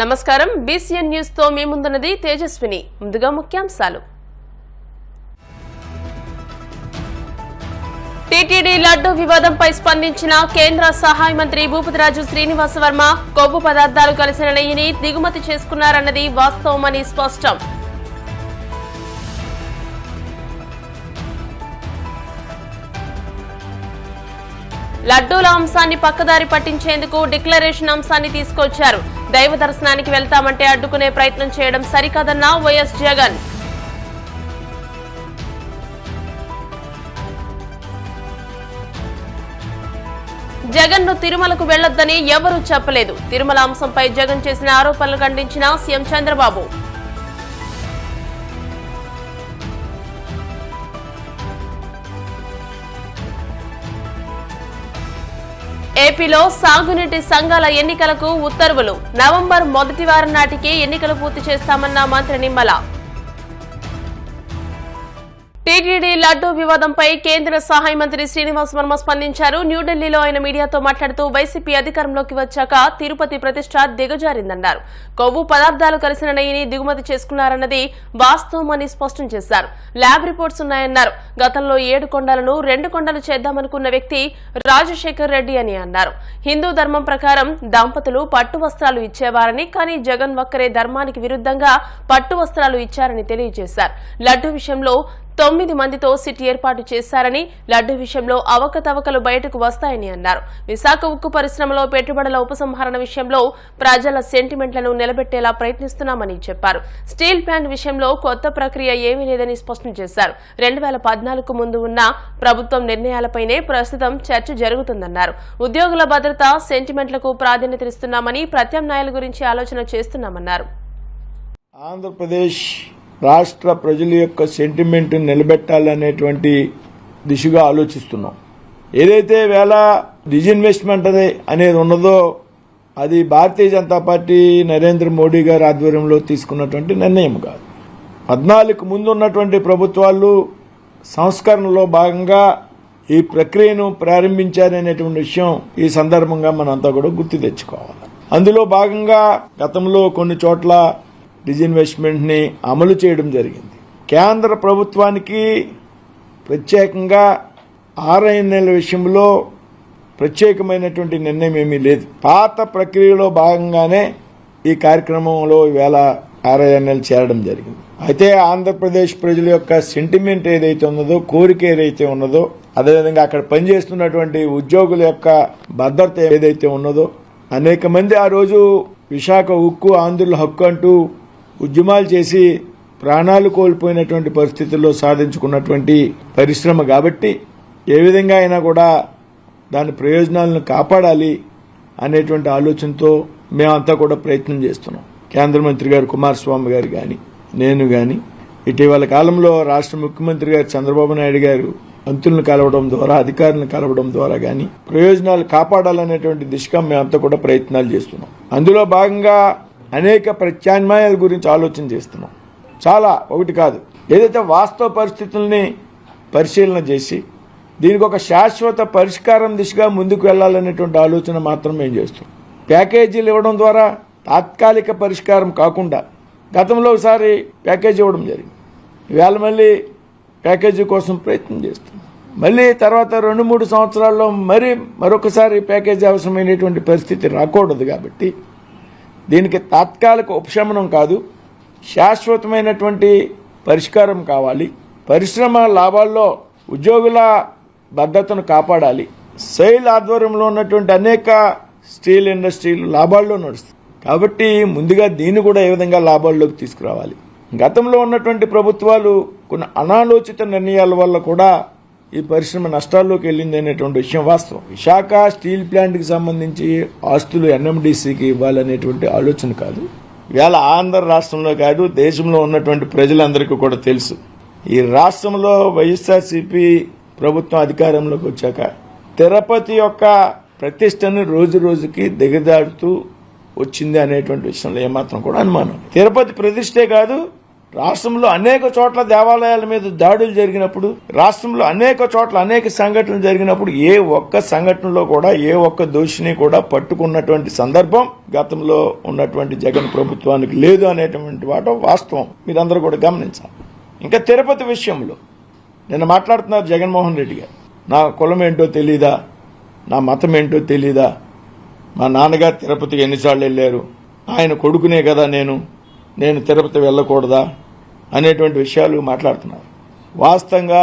నమస్కారం BCN news తో మీ ముందున్నది తేజస్విని. ముందుగా ముఖ్యాంశాలు. టీటీడీ లడ్డు వివాదంపై స్పందించిన కేంద్ర సహాయ మంత్రి భూపతిరాజు శ్రీనివాస వర్మ కొవ్వు పదార్థాలు కలిసిన నెయ్యిని దిగుమతి చేసుకున్నారన్నది వాస్తవమని స్పష్టం. లడ్డూల అంశాన్ని పక్కదారి పట్టించేందుకు డిక్లరేషన్ అంశాన్ని తీసుకొచ్చారు. దైవ దర్శనానికి వెళ్తామంటే అడ్డుకునే ప్రయత్నం చేయడం సరికాదన్న వైఎస్ జగన్. జగన్ ను తిరుమలకు వెళ్లొద్దని ఎవరూ చెప్పలేదు. తిరుమల అంశంపై జగన్ చేసిన ఆరోపణలు ఖండించిన సీఎం చంద్రబాబు. ఏపీలో సాగునీటి సంఘాల ఎన్నికలకు ఉత్తర్వులు. నవంబర్ మొదటి వారం నాటికి ఎన్నికలు పూర్తి చేస్తామన్న మంత్రి నిమ్మల. టీటీడీ లడ్డూ వివాదంపై కేంద్ర సహాయ మంత్రి శ్రీనివాస వర్మ స్పందించారు. న్యూఢిల్లీలో ఆయన మీడియాతో మాట్లాడుతూ వైసీపీ అధికారంలోకి వచ్చాక తిరుపతి ప్రతిష్ట దిగజారిందన్నారు. కొవ్వు పదార్థాలు కలిసిన నెయ్యిని దిగుమతి చేసుకున్నారన్నది వాస్తవమని స్పష్టం చేశారు. ల్యాబ్ రిపోర్ట్స్ ఉన్నాయన్నారు. గతంలో 7 కొండలను 2 కొండలు చేద్దామనుకున్న వ్యక్తి రాజశేఖర్ రెడ్డి అని అన్నారు. హిందూ ధర్మం ప్రకారం దంపతులు పట్టు వస్త్రాలు ఇచ్చేవారని, కానీ జగన్ ఒక్కరే ధర్మానికి విరుద్ధంగా పట్టు వస్త్రాలు ఇచ్చారని తెలియజేశారు. లడ్డూ విషయంలో 9 మందితో సిట్ ఏర్పాటు చేశారని, లడ్డు విషయంలో అవకతవకలు బయటకు వస్తాయని అన్నారు. విశాఖ ఉక్కు పరిశ్రమలో పెట్టుబడుల ఉపసంహరణ విషయంలో ప్రజల సెంటిమెంట్లను నిలబెట్టేలా ప్రయత్నిస్తున్నామని చెప్పారు. స్టీల్ ప్లాంట్ విషయంలో కొత్త ప్రక్రియ ఏమీ లేదని స్పష్టం చేశారు. 2014కు ముందు ఉన్న ప్రభుత్వం నిర్ణయాలపైనే ప్రస్తుతం చర్చ జరుగుతుందన్నారు. ఉద్యోగుల భద్రత, సెంటిమెంట్లకు ప్రాధాన్యతనిస్తున్నామని, ప్రత్యామ్నాయాల గురించి ఆలోచన చేస్తున్నామన్నారు. ఆంధ్రప్రదేశ్ రాష్ట్ర ప్రజల యొక్క సెంటిమెంట్ నిలబెట్టాలనేటువంటి దిశగా ఆలోచిస్తున్నాం. ఏదైతే వేళ డిజిన్వెస్ట్మెంట్ అనేది ఉన్నదో అది భారతీయ జనతా పార్టీ నరేంద్ర మోడీ గారి ఆధ్వర్యంలో తీసుకున్నటువంటి నిర్ణయం కాదు. 14కు ముందు ఉన్నటువంటి ప్రభుత్వాలు సంస్కరణలో భాగంగా ఈ ప్రక్రియను ప్రారంభించారనేటువంటి విషయం ఈ సందర్భంగా మనంతా కూడా గుర్తు తెచ్చుకోవాలి. అందులో భాగంగా గతంలో కొన్ని చోట్ల డిజిన్వెస్ట్మెంట్ ని అమలు చేయడం జరిగింది. కేంద్ర ప్రభుత్వానికి ప్రత్యేకంగా RINL విషయంలో ప్రత్యేకమైనటువంటి నిర్ణయం ఏమీ లేదు. పాత ప్రక్రియలో భాగంగానే ఈ కార్యక్రమంలో ఈవేళ RINL చేరడం జరిగింది. అయితే ఆంధ్రప్రదేశ్ ప్రజల యొక్క సెంటిమెంట్ ఏదైతే ఉన్నదో, కోరిక ఏదైతే ఉన్నదో, అదేవిధంగా అక్కడ పనిచేస్తున్నటువంటి ఉద్యోగుల యొక్క భద్రత ఏదైతే ఉన్నదో, అనేక మంది ఆ రోజు విశాఖ ఉక్కు ఆంధ్రుల హక్కు అంటూ ఉద్యమాలు చేసి ప్రాణాలు కోల్పోయినటువంటి పరిస్థితుల్లో సాధించుకున్నటువంటి పరిశ్రమ కాబట్టి ఏ విధంగా అయినా కూడా దాని ప్రయోజనాలను కాపాడాలి అనేటువంటి ఆలోచనతో మేమంతా కూడా ప్రయత్నం చేస్తున్నాం. కేంద్ర మంత్రి గారు కుమారస్వామి గారు గాని, నేను గాని, ఇటీవల కాలంలో రాష్ట్ర ముఖ్యమంత్రి గారు చంద్రబాబు నాయుడు గారు మంత్రులను కలవడం ద్వారా, అధికారులను కలవడం ద్వారా గాని ప్రయోజనాలు కాపాడాలనేటువంటి దిశగా మేమంతా కూడా ప్రయత్నాలు చేస్తున్నాం. అందులో భాగంగా అనేక ప్రత్యామ్నాయాల గురించి ఆలోచన చేస్తున్నాం. చాలా, ఒకటి కాదు, ఏదైతే వాస్తవ పరిస్థితుల్ని పరిశీలన చేసి దీనికి ఒక శాశ్వత పరిష్కారం దిశగా ముందుకు వెళ్లాలనేటువంటి ఆలోచన మాత్రం మేము చేస్తున్నాం. ప్యాకేజీలు ఇవ్వడం ద్వారా తాత్కాలిక పరిష్కారం కాకుండా గతంలో ఒకసారి ప్యాకేజీ ఇవ్వడం జరిగింది. ఇవాళ మళ్ళీ ప్యాకేజీ కోసం ప్రయత్నం చేస్తున్నాం. మళ్ళీ తర్వాత 2-3 సంవత్సరాల్లో మరొకసారి ప్యాకేజీ అవసరమైనటువంటి పరిస్థితి రాకూడదు. కాబట్టి దీనికి తాత్కాలిక ఉపశమనం కాదు, శాశ్వతమైనటువంటి పరిష్కారం కావాలి. పరిశ్రమ లాభాల్లో ఉద్యోగుల భద్రతను కాపాడాలి. సెయిల్ ఆధ్వర్యంలో ఉన్నటువంటి అనేక స్టీల్ ఇండస్ట్రీలు లాభాల్లో నడుస్తుంది. కాబట్టి ముందుగా దీన్ని కూడా ఏ విధంగా లాభాల్లోకి తీసుకురావాలి. గతంలో ఉన్నటువంటి ప్రభుత్వాలు కొన్ని అనాలోచిత నిర్ణయాల వల్ల కూడా ఈ పరిశ్రమ నష్టాల్లోకి వెళ్ళింది అనేటువంటి విషయం వాస్తవం. విశాఖ స్టీల్ ప్లాంట్ కి సంబంధించి ఆస్తులు NMDCకి ఇవ్వాలనేటువంటి ఆలోచన కాదు. ఇవాళ ఆంధ్ర రాష్ట్రంలో కాదు, దేశంలో ఉన్నటువంటి ప్రజలందరికీ కూడా తెలుసు. ఈ రాష్ట్రంలో వైఎస్ఆర్సీపీ ప్రభుత్వం అధికారంలోకి వచ్చాక తిరుపతి యొక్క ప్రతిష్టను రోజు రోజుకి దిగజాడుతూ వచ్చింది అనేటువంటి విషయంలో ఏమాత్రం కూడా అనుమానం. తిరుపతి ప్రతిష్టే కాదు, రాష్ట్రంలో అనేక చోట్ల దేవాలయాల మీద దాడులు జరిగినప్పుడు, రాష్ట్రంలో అనేక చోట్ల అనేక సంఘటనలు జరిగినప్పుడు ఏ ఒక్క సంఘటనలో కూడా ఏ ఒక్క దోషిని కూడా పట్టుకున్నటువంటి సందర్భం గతంలో ఉన్నటువంటి జగన్ ప్రభుత్వానికి లేదు అనేటువంటి వాస్తవం మీరందరూ కూడా గమనించాలి. ఇంకా తిరుపతి విషయంలో నిన్న మాట్లాడుతున్నారు జగన్మోహన్ రెడ్డి గారు, నా కులం ఏంటో తెలీదా, నా మతం ఏంటో తెలీదా, మా నాన్నగారు తిరుపతికి ఎన్నిసార్లు వెళ్ళారు, ఆయన కొడుకునే కదా నేను తిరుపతి వెళ్ళకూడదా అనేటువంటి విషయాలు మాట్లాడుతున్నారు. వాస్తవంగా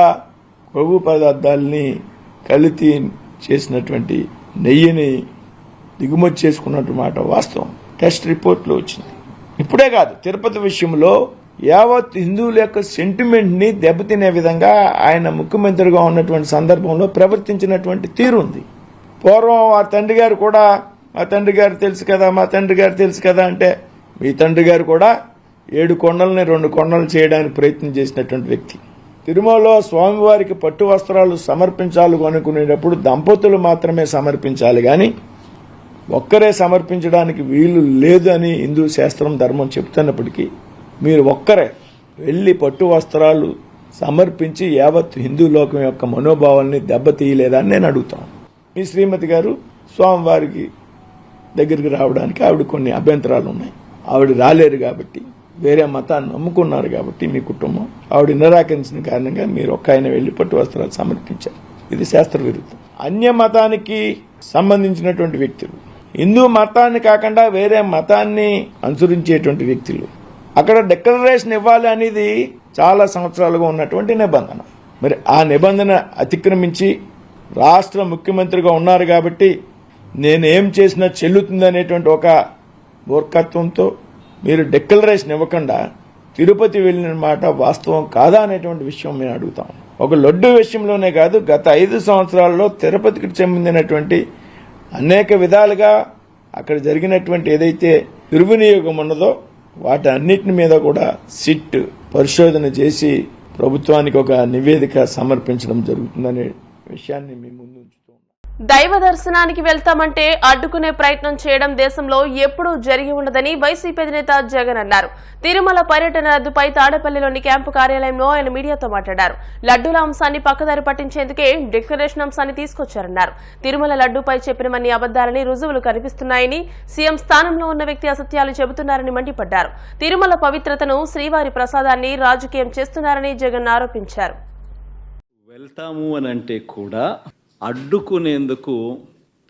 కొవ్వు పదార్థాలని కల్తీ చేసినటువంటి నెయ్యిని దిగుమతి చేసుకున్నట్టు మాట వాస్తవం టెస్ట్ రిపోర్ట్లో వచ్చింది. ఇప్పుడే కాదు, తిరుపతి విషయంలో యావత్ హిందువుల యొక్క సెంటిమెంట్ ని దెబ్బతినే విధంగా ఆయన ముఖ్యమంత్రిగా ఉన్నటువంటి సందర్భంలో ప్రవర్తించినటువంటి తీరు ఉంది. పూర్వం ఆ తండ్రి గారు కూడా మా తండ్రి గారు తెలుసు కదా అంటే, మీ తండ్రి గారు కూడా 7 కొండల్ని 2 కొండలు చేయడానికి ప్రయత్నం చేసినటువంటి వ్యక్తి. తిరుమలలో స్వామివారికి పట్టు వస్త్రాలు సమర్పించాలి అనుకునేటప్పుడు దంపతులు మాత్రమే సమర్పించాలి గాని ఒక్కరే సమర్పించడానికి వీలు లేదు అని హిందూ శాస్త్రం ధర్మం చెబుతున్నప్పటికీ మీరు ఒక్కరే వెళ్లి పట్టు వస్త్రాలు సమర్పించి యావత్ హిందూ లోకం యొక్క మనోభావాల్ని దెబ్బతీయలేదా అని నేను అడుగుతాను. మీ శ్రీమతి గారు స్వామివారికి దగ్గరికి రావడానికి ఆవిడ కొన్ని అభ్యంతరాలు ఉన్నాయి. ఆవిడ రాలేరు కాబట్టి, వేరే మతాన్ని నమ్ముకున్నారు కాబట్టి మీ కుటుంబం ఆవిడ నిరాకరించిన కారణంగా మీరు ఒక్క ఆయన వెళ్లి పట్టు వస్త్రాలు సమర్పించారు. ఇది శాస్త్ర విరుద్ధం. అన్య మతానికి సంబంధించినటువంటి వ్యక్తులు, హిందూ మతాన్ని కాకుండా వేరే మతాన్ని అనుసరించేటువంటి వ్యక్తులు అక్కడ డిక్లరేషన్ ఇవ్వాలి అనేది చాలా సంవత్సరాలుగా ఉన్నటువంటి నిబంధన. మరి ఆ నిబంధన అతిక్రమించి రాష్ట్ర ముఖ్యమంత్రిగా ఉన్నారు కాబట్టి నేనేం చేసినా చెల్లుతుందనేటువంటి ఒక మూర్ఖత్వంతో మీరు డిక్లరేషన్ ఇవ్వకుండా తిరుపతి వెళ్లిన మాట వాస్తవం కాదా అనేటువంటి విషయం మేము అడుగుతాం. ఒక లడ్డు విషయంలోనే కాదు, గత 5 సంవత్సరాల్లో తిరుపతికి చెందినటువంటి అనేక విధాలుగా అక్కడ జరిగినటువంటి ఏదైతే దుర్వినియోగం ఉన్నదో వాటి అన్నిటి మీద కూడా సిట్ పరిశోధన చేసి ప్రభుత్వానికి ఒక నివేదిక సమర్పించడం జరుగుతుందనే విషయాన్ని మీ ముందు ఉంచుతూ ఉన్నాం. దైవ దర్శనానికి వెళ్తామంటే అడ్డుకునే ప్రయత్నం చేయడం దేశంలో ఎప్పుడూ జరిగి ఉండదని వైసీపీ అధినేత జగన్ అన్నారు. తిరుమల పర్యటన రద్దుపై తాడేపల్లిలోని క్యాంపు కార్యాలయంలో ఆయన మీడియాతో మాట్లాడారు. లడ్డూల అంశాన్ని పక్కదారి పట్టించేందుకే డిక్లరేషన్ అంశాన్ని తీసుకొచ్చారన్నారు. తిరుమల లడ్డూపై చెప్పినవన్నీ అబద్దాలని రుజువులు కనిపిస్తున్నాయని, సీఎం స్థానంలో ఉన్న వ్యక్తి అసత్యాలు చెబుతున్నారని మండిపడ్డారు. తిరుమల పవిత్రతను, శ్రీవారి ప్రసాదాన్ని రాజకీయం చేస్తున్నారని జగన్ ఆరోపించారు. వెళ్తాము అని అంటే కూడా అడ్డుకునేందుకు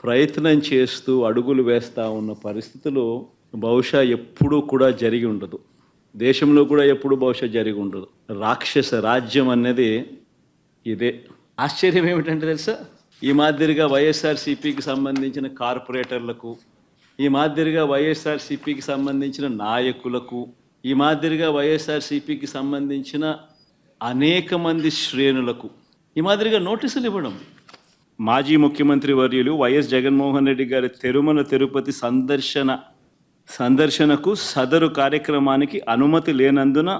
ప్రయత్నం చేస్తూ అడుగులు వేస్తూ ఉన్న పరిస్థితులు బహుశా ఎప్పుడూ కూడా జరిగి ఉండదు. దేశంలో కూడా ఎప్పుడు బహుశా జరిగి ఉండదు. రాక్షస రాజ్యం అనేది ఇదే. ఆశ్చర్యం ఏమిటంటే తెలుసా, ఈ మాదిరిగా వైఎస్ఆర్సీపీకి సంబంధించిన కార్పొరేటర్లకు, ఈ మాదిరిగా వైఎస్ఆర్సీపీకి సంబంధించిన నాయకులకు, ఈ మాదిరిగా వైఎస్ఆర్సీపీకి సంబంధించిన అనేక మంది శ్రేణులకు ఈ మాదిరిగా నోటీసులు ఇవ్వడం. మాజీ ముఖ్యమంత్రి వర్యులు వైఎస్ జగన్మోహన్ రెడ్డి గారి తిరుమల తిరుపతి సందర్శనకు సదరు కార్యక్రమానికి అనుమతి లేనందున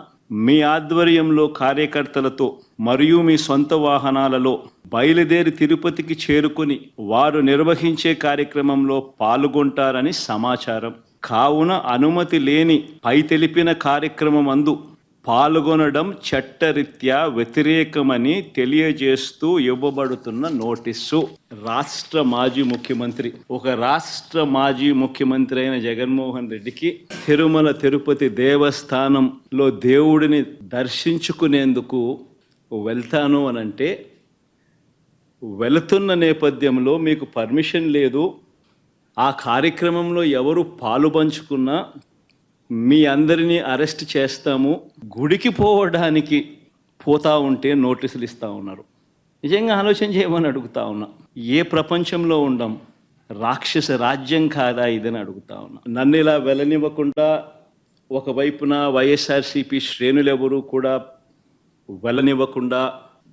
మీ ఆధ్వర్యంలో కార్యకర్తలతో మరియు మీ సొంత వాహనాలలో బయలుదేరి తిరుపతికి చేరుకుని వారు నిర్వహించే కార్యక్రమంలో పాల్గొంటారని సమాచారం. కావున అనుమతి లేని పై తెలిపిన కార్యక్రమం అందు పాల్గొనడం చట్టరీత్యా వ్యతిరేకమని తెలియజేస్తూ ఇవ్వబడుతున్న నోటీసు. ఒక రాష్ట్ర మాజీ ముఖ్యమంత్రి అయిన జగన్మోహన్ రెడ్డికి తిరుమల తిరుపతి దేవస్థానంలో దేవుడిని దర్శించుకునేందుకు వెళ్తాను అనంటే, వెళుతున్న నేపథ్యంలో మీకు పర్మిషన్ లేదు, ఆ కార్యక్రమంలో ఎవరు పాలు పంచుకున్నా మీ అందరినీ అరెస్ట్ చేస్తాము, గుడికి పోవడానికి పోతా ఉంటే నోటీసులు ఇస్తూ ఉన్నారు. నిజంగా ఆలోచన చేయమని అడుగుతా ఉన్నా. ఏ ప్రపంచంలో ఉండం? రాక్షస రాజ్యం కాదా ఇదని అడుగుతా ఉన్నా. నన్ను ఇలా వెళ్ళనివ్వకుండా ఒకవైపున వైఎస్ఆర్సీపీ శ్రేణులు ఎవరు కూడా వెళ్ళనివ్వకుండా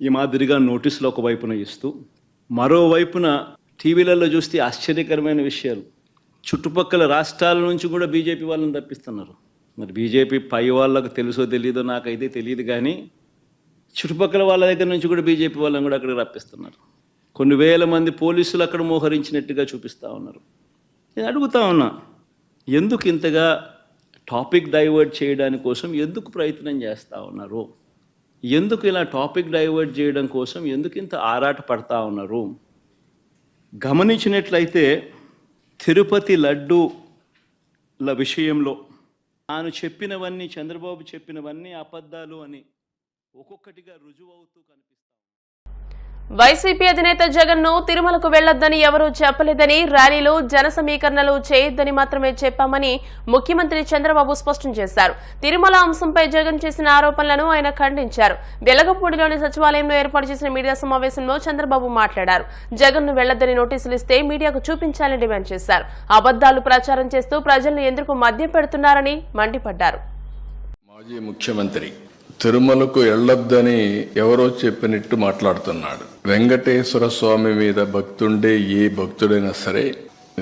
ఈ మాదిరిగా నోటీసులు ఒకవైపున ఇస్తూ, మరోవైపున టీవీలలో చూస్తే ఆశ్చర్యకరమైన విషయాలు. చుట్టుపక్కల రాష్ట్రాల నుంచి కూడా బీజేపీ వాళ్ళని తప్పిస్తున్నారు. మరి బీజేపీ పై వాళ్ళకు తెలుసో తెలీదో నాకైతే తెలియదు, కానీ చుట్టుపక్కల వాళ్ళ దగ్గర నుంచి కూడా బీజేపీ వాళ్ళని కూడా అక్కడికి రప్పిస్తున్నారు. కొన్ని వేల మంది పోలీసులు అక్కడ మోహరించినట్టుగా చూపిస్తూ ఉన్నారు. నేను అడుగుతా ఉన్నా, ఎందుకు ఇంతగా టాపిక్ డైవర్ట్ చేయడానికి కోసం ఎందుకు ప్రయత్నం చేస్తూ ఉన్నారు? ఎందుకు ఇలా టాపిక్ డైవర్ట్ చేయడం కోసం ఎందుకు ఇంత ఆరాట పడతా ఉన్నారు? గమనించినట్లయితే తిరుపతి లడ్డూల విషయంలో తాను చెప్పినవన్నీ, చంద్రబాబు చెప్పినవన్నీ అబద్ధాలు అని ఒక్కొక్కటిగా రుజువు అవుతూ కనిపిస్తాయి. వైసీపీ అధినేత జగన్ ను తిరుమలకు వెళ్లొద్దని ఎవరూ చెప్పలేదని, ర్యాలీలు జన సమీకరణలు చేయొద్దని మాత్రమే చెప్పామని ముఖ్యమంత్రి చంద్రబాబు స్పష్టం చేశారు. తిరుమల అంశంపై జగన్ చేసిన ఆరోపణలను ఆయన ఖండించారు. వెలగపూడిలోని సచివాలయంలో ఏర్పాటు చేసిన మీడియా సమావేశంలో చంద్రబాబు మాట్లాడారు. జగన్ ను వెళ్లొద్దని నోటీసులు ఇస్తే మీడియాకు చూపించాలని డిమాండ్ చేశారు. అబద్దాలు ప్రచారం చేస్తూ ప్రజలను ఎందుకు మద్యం పెడుతున్నారని మండిపడ్డారు. మాజీ ముఖ్యమంత్రి తిరుమలకు వెళ్లొద్దని ఎవరో చెప్పినట్టు మాట్లాడుతున్నాడు. వెంకటేశ్వర స్వామి మీద భక్తుండే ఏ భక్తుడైనా సరే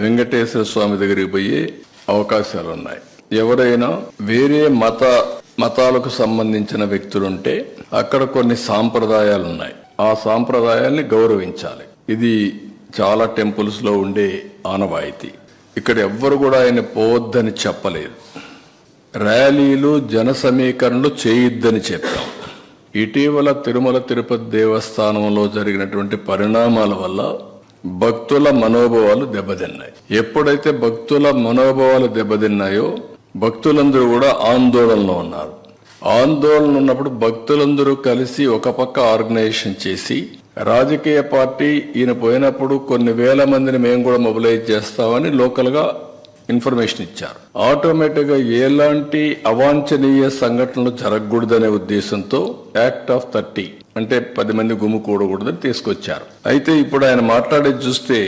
వెంకటేశ్వర స్వామి దగ్గరికి పోయే అవకాశాలు ఉన్నాయి. ఎవరైనా వేరే మతాలకు సంబంధించిన వ్యక్తులుంటే అక్కడ కొన్ని సాంప్రదాయాలు ఉన్నాయి. ఆ సాంప్రదాయాల్ని గౌరవించాలి. ఇది చాలా టెంపుల్స్ లో ఉండే ఆనవాయితీ. ఇక్కడ ఎవ్వరు కూడా ఆయన పోవద్దని చెప్పలేదు. ర్యాలీలు జన సమీకరణలు చేయొద్దని చెప్పాం. ఇటీవల తిరుమల తిరుపతి దేవస్థానంలో జరిగినటువంటి పరిణామాల వల్ల భక్తుల మనోభావాలు దెబ్బతిన్నాయి. ఎప్పుడైతే భక్తుల మనోభావాలు దెబ్బతిన్నాయో భక్తులందరూ కూడా ఆందోళనలో ఉన్నారు. ఆందోళన ఉన్నప్పుడు భక్తులందరూ కలిసి ఒక పక్క ఆర్గనైజేషన్ చేసి రాజకీయ పార్టీ ఈయన పోయినప్పుడు కొన్ని వేల మందిని మేము కూడా మొబిలైజ్ చేస్తామని లోకల్ గా ఇన్ఫర్మేషన్ ఇచ్చారు. ఆటోమేటిక్ గా ఎలాంటి అవాంఛనీయ సంఘటనలు జరగకూడదనే ఉద్దేశంతో యాక్ట్ ఆఫ్ 30 అంటే 10 మంది గుమ్ముకూడకూడదని తీసుకొచ్చారు. అయితే ఇప్పుడు ఆయన మాట్లాడేది చూస్తే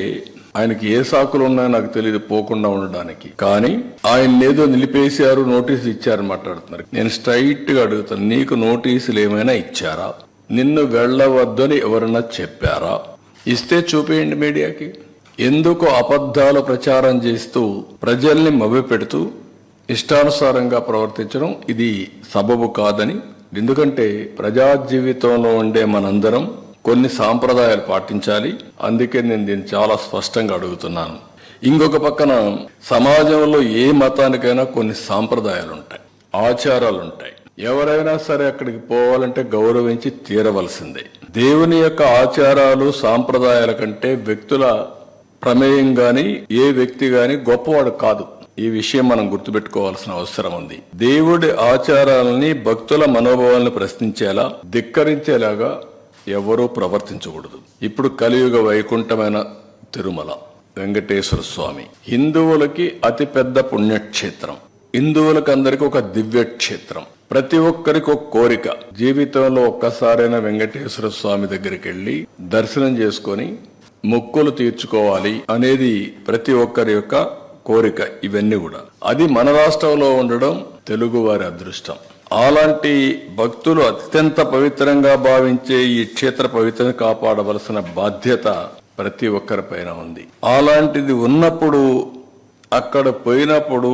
ఆయనకి ఏ సాకులు ఉన్నాయో నాకు తెలియదు పోకుండా ఉండడానికి. కానీ ఆయన ఏదో నిలిపేశారు, నోటీసులు ఇచ్చారని మాట్లాడుతున్నారు. నేను స్ట్రైట్ గా అడుగుతాను, నీకు నోటీసులు ఏమైనా ఇచ్చారా? నిన్ను వెళ్లవద్దని ఎవరన్నా చెప్పారా? ఇస్తే చూపేయండి మీడియాకి. ఎందుకు అబద్ధాలు ప్రచారం చేస్తూ ప్రజల్ని మభ్యపెడుతూ ఇష్టానుసారంగా ప్రవర్తించడం ఇది సబబు కాదని. ఎందుకంటే ప్రజా జీవితంలో ఉండే మనందరం కొన్ని సాంప్రదాయాలు పాటించాలి. అందుకే నేను దీన్ని చాలా స్పష్టంగా అడుగుతున్నాను. ఇంకొక పక్కన సమాజంలో ఏ మతానికైనా కొన్ని సాంప్రదాయాలు ఉంటాయి, ఆచారాలు ఉంటాయి. ఎవరైనా సరే అక్కడికి పోవాలంటే గౌరవించి తీరవలసిందే. దేవుని యొక్క ఆచారాలు సాంప్రదాయాల కంటే వ్యక్తుల ప్రమేయం గాని ఏ వ్యక్తి గాని గొప్పవాడు కాదు. ఈ విషయం మనం గుర్తుపెట్టుకోవాల్సిన అవసరం ఉంది. దేవుడి ఆచారాలని భక్తుల మనోభావాలను ప్రశ్నించేలా, ధిక్కరించేలాగా ఎవరూ ప్రవర్తించకూడదు. ఇప్పుడు కలియుగ వైకుంఠమైన తిరుమల వెంకటేశ్వర స్వామి హిందువులకి అతిపెద్ద పుణ్యక్షేత్రం. హిందువులకు అందరికీ ఒక దివ్య క్షేత్రం. ప్రతి ఒక్కరికి ఒక కోరిక, జీవితంలో ఒక్కసారైనా వెంకటేశ్వర స్వామి దగ్గరికి వెళ్లి దర్శనం చేసుకొని మొక్కులు తీర్చుకోవాలి అనేది ప్రతి ఒక్కరి యొక్క కోరిక. ఇవన్నీ కూడా అది మన రాష్ట్రంలో ఉండడం తెలుగు వారి అదృష్టం. అలాంటి భక్తులు అత్యంత పవిత్రంగా భావించే ఈ క్షేత్ర పవిత్రను కాపాడవలసిన బాధ్యత ప్రతి ఒక్కరి పైన ఉంది. అలాంటిది ఉన్నప్పుడు అక్కడ పోయినప్పుడు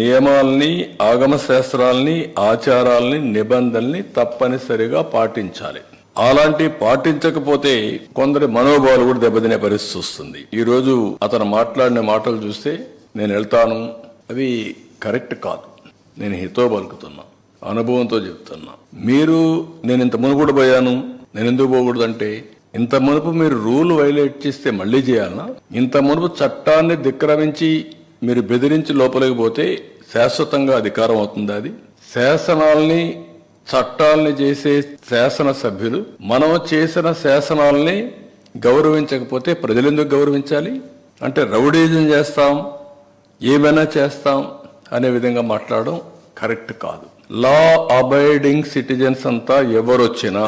నియమాల్ని, ఆగమ శాస్త్రాల్ని, ఆచారాల్ని, నిబంధనల్ని తప్పనిసరిగా పాటించాలి. అలాంటి పాటించకపోతే కొందరి మనోభావాలు కూడా దెబ్బతినే పరిస్థితి వస్తుంది. ఈ రోజు అతను మాట్లాడిన మాటలు చూస్తే నేను వెళ్తాను, అవి కరెక్ట్ కాదు. నేను హితో పలుకుతున్నా, అనుభవంతో చెప్తున్నా. నేను ఇంత మునుపు పోయాను, నేను ఎందుకు పోకూడదు అంటే, ఇంత మునుపు మీరు రూల్ వైలేట్ చేస్తే మళ్లీ చేయాలనా? ఇంత మునుపు చట్టాన్ని ధిక్కరించి మీరు బెదిరించి లోపలికి పోతే శాశ్వతంగా అధికారం అవుతుంది. అది శాసనాల్ని, చట్టాలని చేసే శాసన సభ్యులు మనం చేసిన శాసనాలని గౌరవించకపోతే ప్రజలెందుకు గౌరవించాలి? అంటే రౌడీజం చేస్తాం, ఏమైనా చేస్తాం అనే విధంగా మాట్లాడడం కరెక్ట్ కాదు. లా అబైడింగ్ సిటిజన్స్ అంతా ఎవరొచ్చినా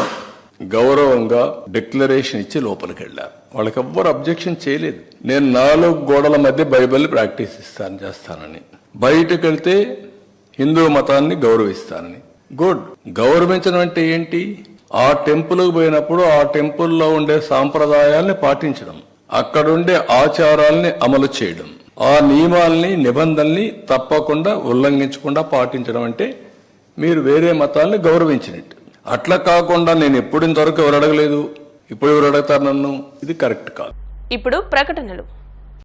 గౌరవంగా డిక్లరేషన్ ఇచ్చి లోపలికి వెళ్ళారు. వాళ్ళకి ఎవ్వరు అబ్జెక్షన్ చేయలేదు. నేను 4 గోడల మధ్య బైబిల్ ప్రాక్టీస్ చేస్తానని, బయటకు వెళ్తే హిందూ మతాన్ని గౌరవిస్తానని. గుడ్. గౌరవించడం అంటే ఏంటి? ఆ టెంపుల్కి పోయినప్పుడు ఆ టెంపుల్లో ఉండే సాంప్రదాయాల్ని పాటించడం, అక్కడుండే ఆచారాల్ని అమలు చేయడం, ఆ నియమాల్ని, నిబంధనల్ని తప్పకుండా ఉల్లంఘించకుండా పాటించడం అంటే మీరు వేరే మతాల్ని గౌరవించినట్టు. అట్లా కాకుండా నేను ఎప్పుడు ఇంతవరకు ఎవరు అడగలేదు, ఇప్పుడు ఎవరు అడుగుతారు నన్ను, ఇది కరెక్ట్ కాదు. ఇప్పుడు ప్రకటనలు.